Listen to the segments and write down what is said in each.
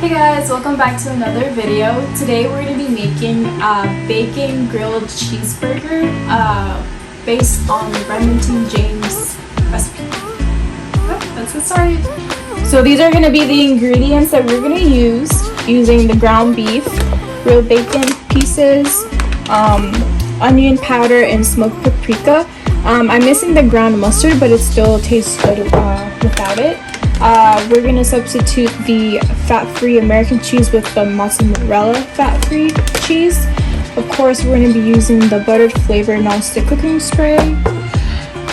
Hey guys, welcome back to another video. Today we're going to be making a bacon grilled cheeseburger based on the Remington James recipe. Okay, let's get started. So these are going to be the ingredients that we're going to use using the ground beef, grilled bacon pieces, onion powder, and smoked paprika. I'm missing the ground mustard, but it still tastes good without it. We're going to substitute the fat-free American cheese with the mozzarella fat-free cheese. Of course, we're going to be using the buttered flavor non-stick cooking spray.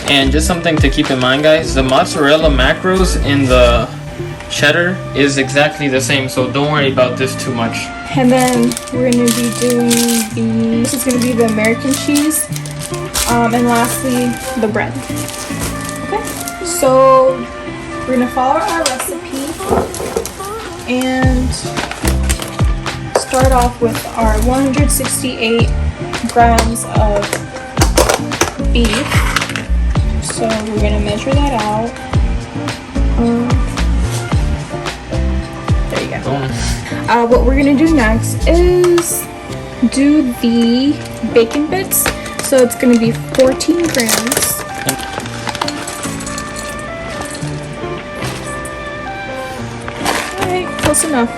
And just something to keep in mind, guys, the mozzarella macros in the cheddar is exactly the same, so don't worry about this too much. And then we're going to be doing this is going to be the American cheese. And lastly, the bread. Okay, so we're going to follow our recipe and start off with our 168 grams of beef. So we're going to measure that out. There you go. What we're going to do next is do the bacon bits. So it's going to be 14 grams. Close enough.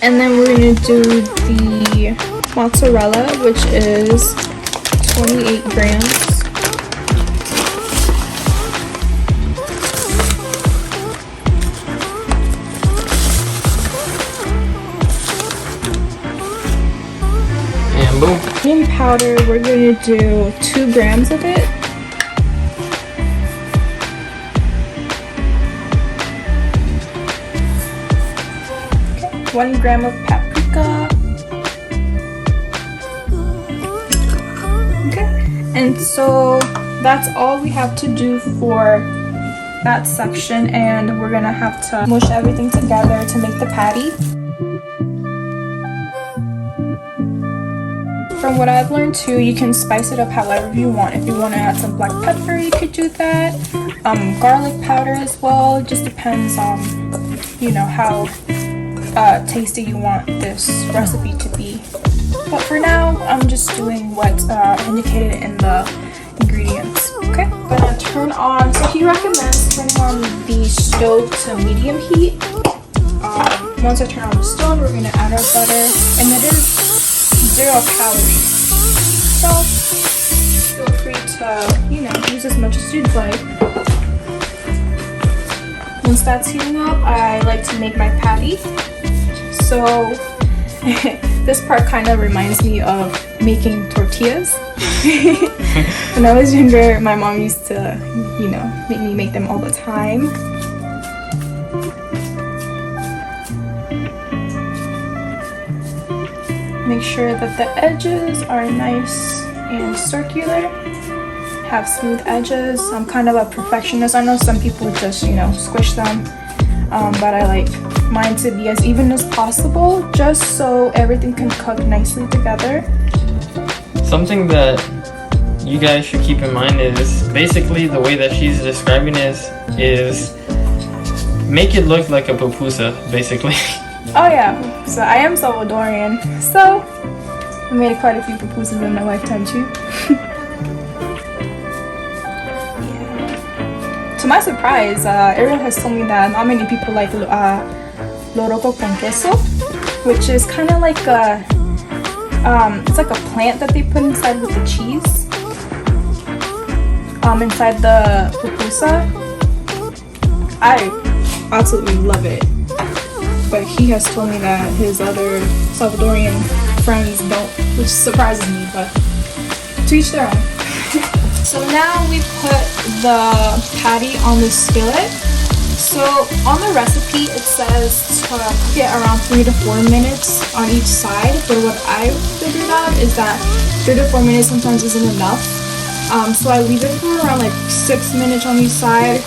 And then we're going to do the mozzarella, which is 28 grams. And boom. Onion powder, we're going to do 2 grams of it. 1 gram of paprika. Okay, and so that's all we have to do for that section, and we're gonna have to mush everything together to make the patty. From what I've learned too, you can spice it up however you want. If you want to add some black pepper, you could do that. Garlic powder as well. It just depends on, you know, how tasty you want this recipe to be. But for now, I'm just doing what's indicated in the ingredients. Okay, I'm gonna turn on, so he recommends turning on the stove to medium heat. Once I turn on the stove, we're gonna add our butter, and it is 0 calories. So feel free to, you know, use as much as you'd like. Once that's heating up, I like to make my patty. So this part kind of reminds me of making tortillas. When I was younger, my mom used to, you know, make me make them all the time. Make sure that the edges are nice and circular, have smooth edges. I'm kind of a perfectionist. I know some people just, you know, squish them, but I like mine to be as even as possible, just so everything can cook nicely together. Something that you guys should keep in mind is basically the way that she's describing is make it look like a pupusa, basically. Oh yeah, so I am Salvadorian, so I made quite a few pupusas in my lifetime too. Yeah. To my surprise, Ariel has told me that not many people like loroco con queso, which is kind of like a, it's like a plant that they put inside with the cheese, inside the pupusa. I absolutely love it, but he has told me that his other Salvadorian friends don't, which surprises me, but to each their own. So now we put the patty on the skillet. So on the recipe it says to cook it around 3 to 4 minutes on each side, but what I figured out is that 3 to 4 minutes sometimes isn't enough. So I leave it for around like 6 minutes on each side.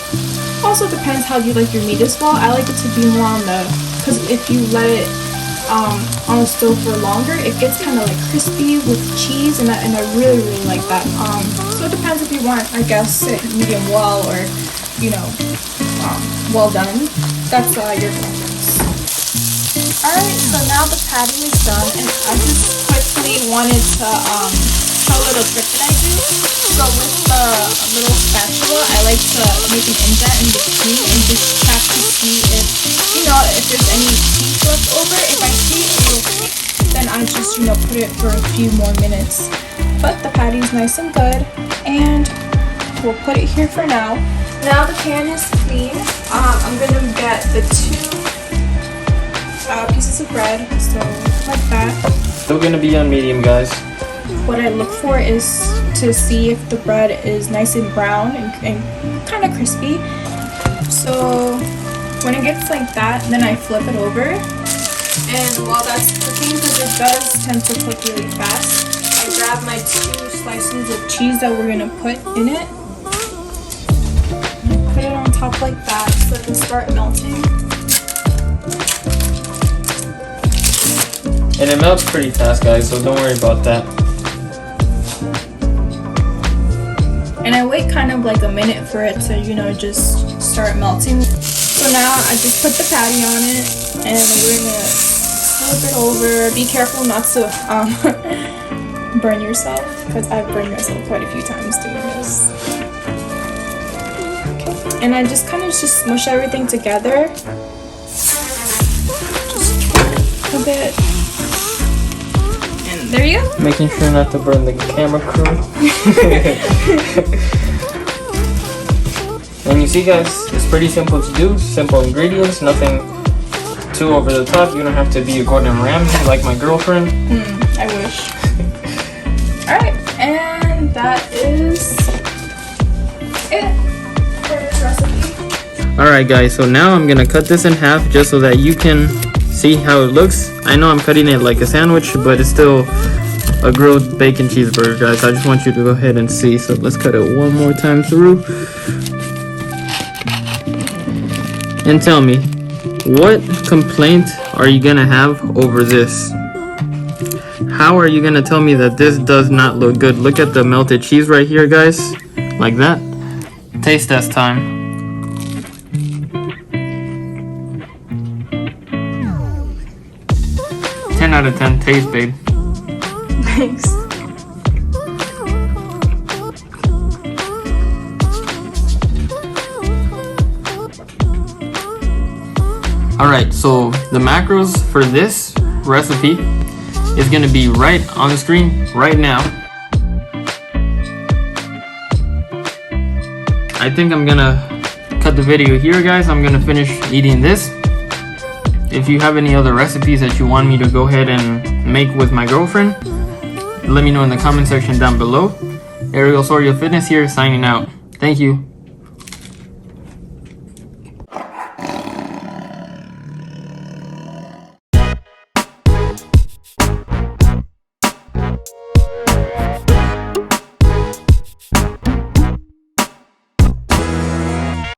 Also depends how you like your meat as well. I like it to be more on the, because if you let it on the stove for longer, it gets kind of like crispy with cheese, and I really like that. So it depends if you want, I guess, it medium well or you know, well done, that's your preference. Alright, so now the patty is done, and I just quickly wanted to show a little trick that I do. So with the little spatula, I like to make an indent in between and just check to see if, you know, if there's any cheese left over. If I see it a little thick, then I just, you know, put it for a few more minutes. But the patty's nice and good, and we'll put it here for now. Now the pan is clean. I'm gonna get the 2 pieces of bread, so like that. Still gonna be on medium, guys. What I look for is to see if the bread is nice and brown and kind of crispy. So when it gets like that, then I flip it over. And while that's cooking, because it does tend to cook really fast, I grab my 2 slices of cheese that we're gonna put in it. Put it on top like that so it can start melting. And it melts pretty fast, guys, so don't worry about that. And I wait kind of like a minute for it to, you know, just start melting. So now I just put the patty on it, and we're gonna flip it over. Be careful not to burn yourself, because I've burned myself quite a few times doing this. Okay. And I just kind of just smush everything together. Just a bit. There you go. Making sure not to burn the camera crew. And you see, guys, it's pretty simple to do. Simple ingredients, nothing too over the top. You don't have to be a Gordon Ramsay like my girlfriend. I wish. Alright, and that is it for this recipe. Alright, guys, so now I'm gonna cut this in half just so that you can see how it looks. I know I'm cutting it like a sandwich, but it's still a grilled bacon cheeseburger, guys. I just want you to go ahead and see. So let's cut it one more time through. And tell me, what complaint are you gonna have over this? How are you gonna tell me that this does not look good? Look at the melted cheese right here, guys. Like that. Taste test time. 10 out of 10 taste, babe. Thanks. Alright, so the macros for this recipe is going to be right on the screen right now. I think I'm going to cut the video here, guys. I'm going to finish eating this. If you have any other recipes that you want me to go ahead and make with my girlfriend, let me know in the comment section down below. Ariel Soria Fitness here, signing out. Thank you.